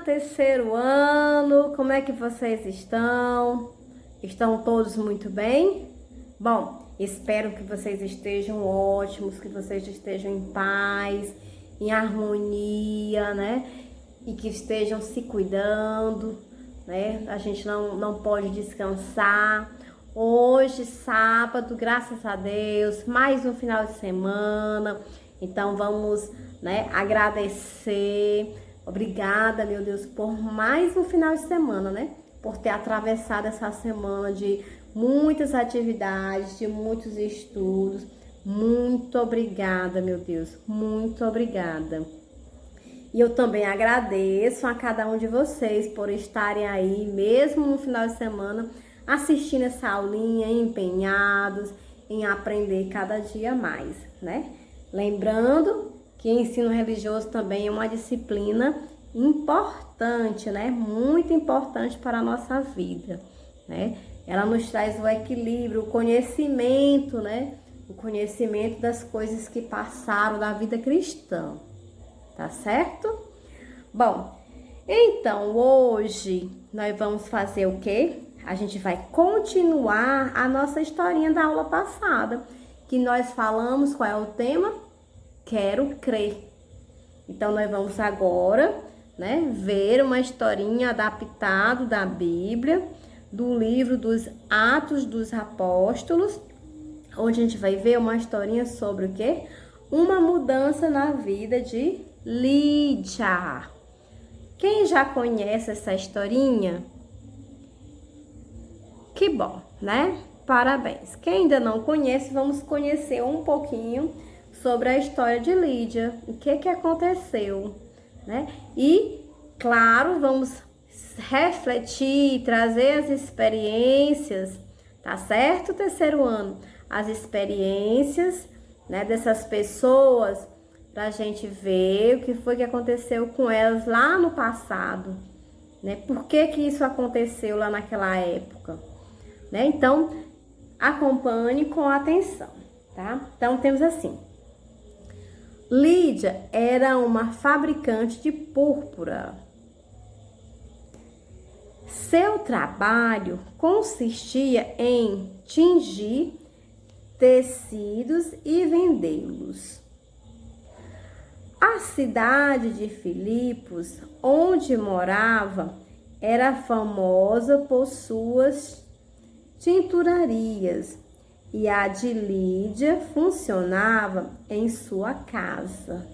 terceiro ano, como é que vocês estão? Estão todos muito bem? Bom, espero que vocês estejam ótimos, que vocês estejam em paz, em harmonia, né? E que estejam se cuidando, né? A gente não pode descansar. Hoje, sábado, graças a Deus, mais um final de semana. Então vamos, né, agradecer. Obrigada, meu Deus, por mais um final de semana, né? Por ter atravessado essa semana de muitas atividades, de muitos estudos. Muito obrigada, meu Deus, muito obrigada. E eu também agradeço a cada um de vocês por estarem aí, mesmo no final de semana, assistindo essa aulinha, empenhados em aprender cada dia mais, né? Lembrando que ensino religioso também é uma disciplina importante, né? Muito importante para a nossa vida, né? Ela nos traz o equilíbrio, o conhecimento, né? O conhecimento das coisas que passaram da vida cristã, tá certo? Bom, então hoje nós vamos fazer o quê? A gente vai continuar a nossa historinha da aula passada, que nós falamos qual é o tema? Quero crer. Então nós vamos agora, né, ver uma historinha adaptada da Bíblia, do livro dos Atos dos Apóstolos, onde a gente vai ver uma historinha sobre o quê? Uma mudança na vida de Lídia. Quem já conhece essa historinha? Que bom, né? Parabéns. Quem ainda não conhece, vamos conhecer um pouquinho sobre a história de Lídia, o que aconteceu, né? E, claro, vamos refletir, trazer as experiências, tá certo? Terceiro ano, as experiências, né, dessas pessoas, pra gente ver o que foi que aconteceu com elas lá no passado, né? Por que isso aconteceu lá naquela época, né? Então, acompanhe com atenção, tá? Então, temos assim: Lídia era uma fabricante de púrpura. Seu trabalho consistia em tingir tecidos e vendê-los. A cidade de Filipos, onde morava, era famosa por suas tinturarias, e a de Lídia funcionava em sua casa.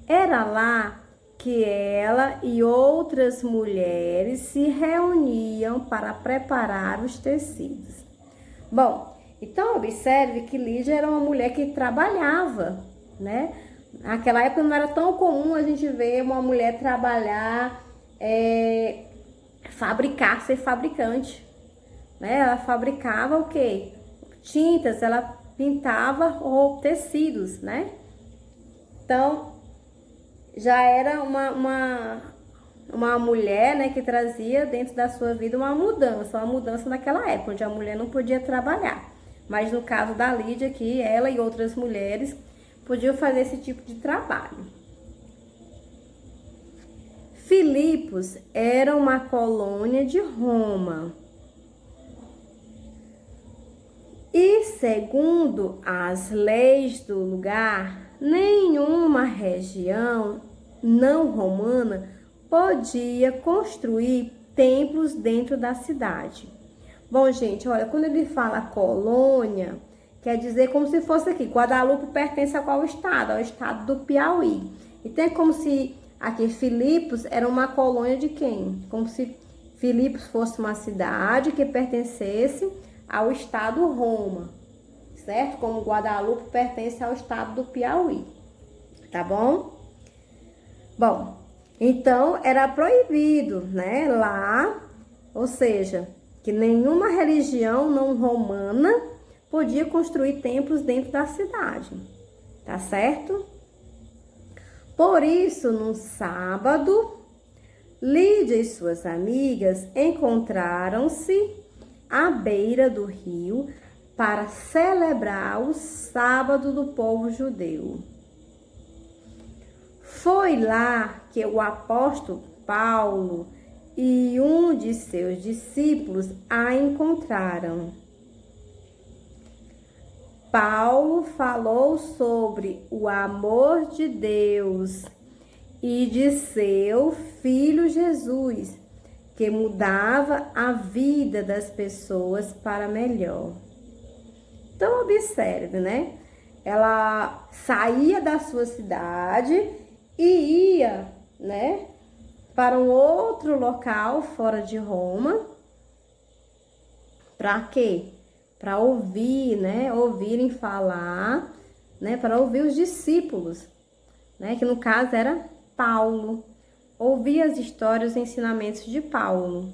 Era lá que ela e outras mulheres se reuniam para preparar os tecidos. Bom, então observe que Lídia era uma mulher que trabalhava, né? Naquela época não era tão comum a gente ver uma mulher trabalhar, ser fabricante, né? Ela fabricava o quê? Tintas, ela pintava tecidos, né? Então, já era uma mulher, né, que trazia dentro da sua vida uma mudança naquela época, onde a mulher não podia trabalhar. Mas no caso da Lídia aqui, ela e outras mulheres podiam fazer esse tipo de trabalho. Filipos era uma colônia de Roma. E, segundo as leis do lugar, nenhuma região não romana podia construir templos dentro da cidade. Bom, gente, olha, quando ele fala colônia, quer dizer como se fosse aqui, Guadalupe pertence a qual estado? Ao estado do Piauí. Então é como se aqui Filipos era uma colônia de quem? Como se Filipos fosse uma cidade que pertencesse ao estado Roma, certo? Como Guadalupe pertence ao estado do Piauí, tá bom? Bom, então era proibido, né, lá, ou seja, que nenhuma religião não romana podia construir templos dentro da cidade, tá certo? Por isso, no sábado, Lídia e suas amigas encontraram-se à beira do rio para celebrar o sábado do povo judeu. Foi lá que o apóstolo Paulo e um de seus discípulos a encontraram. Paulo falou sobre o amor de Deus e de seu Filho Jesus, que mudava a vida das pessoas para melhor. Então, observe, né? Ela saía da sua cidade e ia, né, para um outro local fora de Roma. Para quê? Para ouvir, né? Ouvirem falar, né? Para ouvir os discípulos, né? Que no caso era Paulo. Ouvir as histórias, os ensinamentos de Paulo.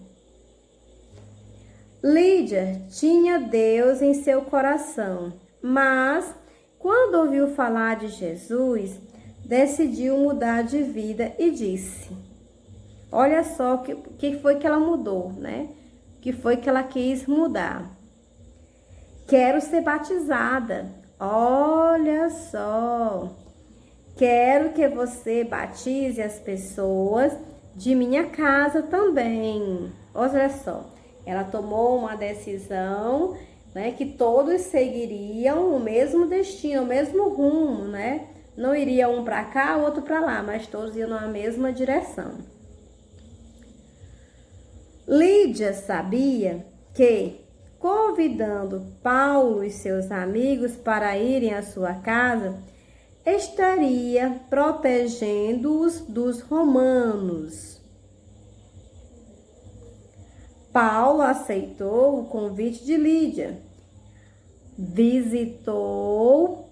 Lídia tinha Deus em seu coração, mas quando ouviu falar de Jesus, decidiu mudar de vida e disse: olha só o que foi que ela mudou, né? O que foi que ela quis mudar? Quero ser batizada. Olha só. Quero que você batize as pessoas de minha casa também. Olha só. Ela tomou uma decisão, né, que todos seguiriam o mesmo destino, o mesmo rumo, né? Não iria um para cá, outro para lá, mas todos iam na mesma direção. Lídia sabia que, convidando Paulo e seus amigos para irem à sua casa, estaria protegendo-os dos romanos. Paulo aceitou o convite de Lídia, visitou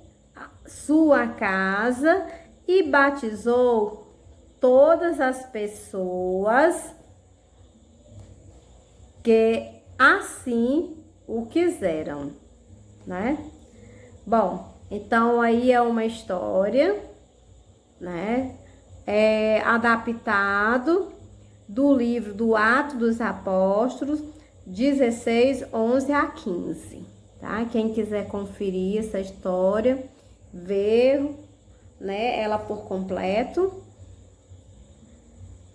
sua casa e batizou todas as pessoas que assim o quiseram, né? Bom, então aí é uma história, né? Adaptado do livro do Atos dos Apóstolos, 16, 11 a 15, tá? Quem quiser conferir essa história, ver, né, ela por completo,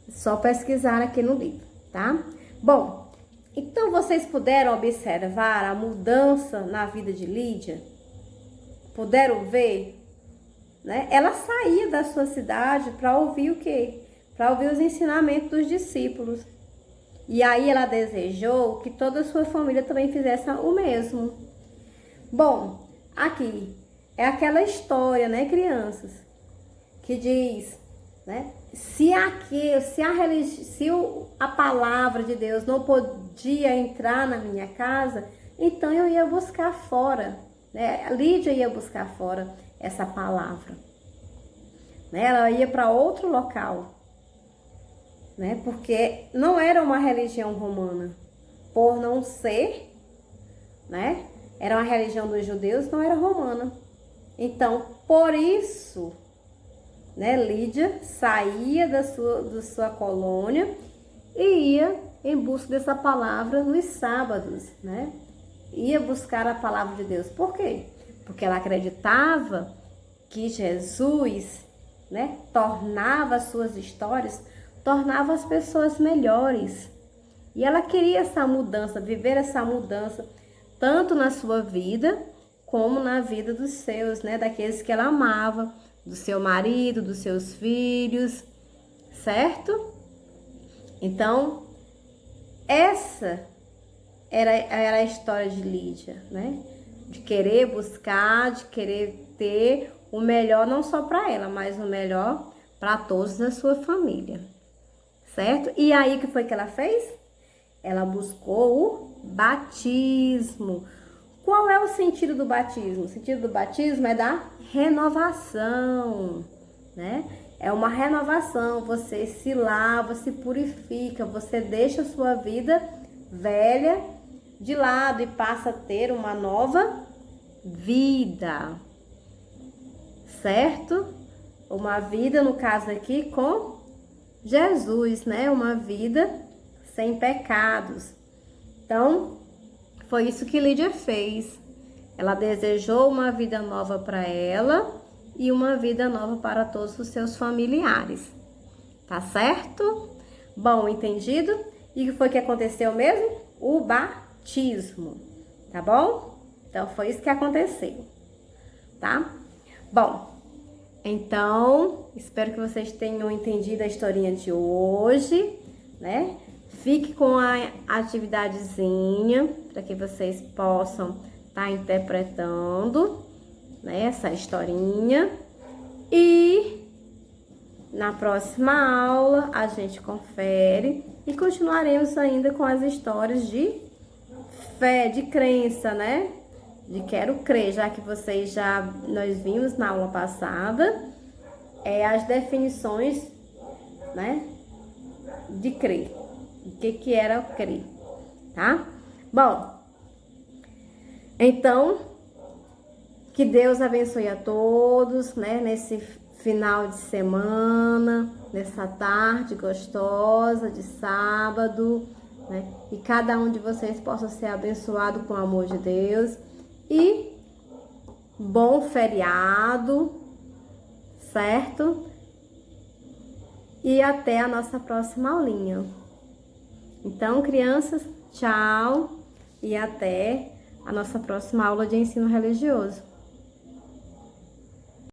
só pesquisar aqui no livro, tá? Bom, então vocês puderam observar a mudança na vida de Lídia? Puderam ver, né? Ela saía da sua cidade para ouvir o quê? Para ouvir os ensinamentos dos discípulos. E aí ela desejou que toda a sua família também fizesse o mesmo. Bom, aqui é aquela história, né, crianças, que diz, né, se a palavra de Deus não podia entrar na minha casa, então eu ia buscar fora, né? Lídia ia buscar fora essa palavra, né? Ela ia para outro local, né? Porque não era uma religião romana, por não ser, né? Era uma religião dos judeus, não era romana. Então, por isso, né, Lídia saía da sua colônia e ia em busca dessa palavra nos sábados, né? Ia buscar a palavra de Deus. Por quê? Porque ela acreditava que Jesus, né, tornava as suas histórias, tornava as pessoas melhores. E ela queria essa mudança, viver essa mudança, tanto na sua vida, como na vida dos seus, né, daqueles que ela amava, do seu marido, dos seus filhos, certo? Então, essa era a história de Lídia, né? De querer buscar, de querer ter o melhor não só para ela, mas o melhor para todos da sua família, certo? E aí, o que foi que ela fez? Ela buscou o batismo. Qual é o sentido do batismo? O sentido do batismo é da renovação, né? É uma renovação, você se lava, se purifica, você deixa a sua vida velha de lado e passa a ter uma nova vida, certo? Uma vida, no caso aqui, com Jesus, né? Uma vida sem pecados. Então, foi isso que Lídia fez. Ela desejou uma vida nova para ela e uma vida nova para todos os seus familiares. Tá certo? Bom, entendido? E o que foi que aconteceu mesmo? O batismo, tá bom? Então, foi isso que aconteceu, tá? Bom, então, espero que vocês tenham entendido a historinha de hoje, né? Fique com a atividadezinha, para que vocês possam estar interpretando, né, essa historinha. E na próxima aula a gente confere e continuaremos ainda com as histórias de fé, de crença, né? De quero crer, já que nós vimos na aula passada as definições, né, de crer. O que era crer, tá? Bom, então, que Deus abençoe a todos, né, nesse final de semana, nessa tarde gostosa de sábado, né? E cada um de vocês possa ser abençoado com o amor de Deus. E bom feriado, certo? E até a nossa próxima aulinha. Então, crianças, tchau e até a nossa próxima aula de ensino religioso.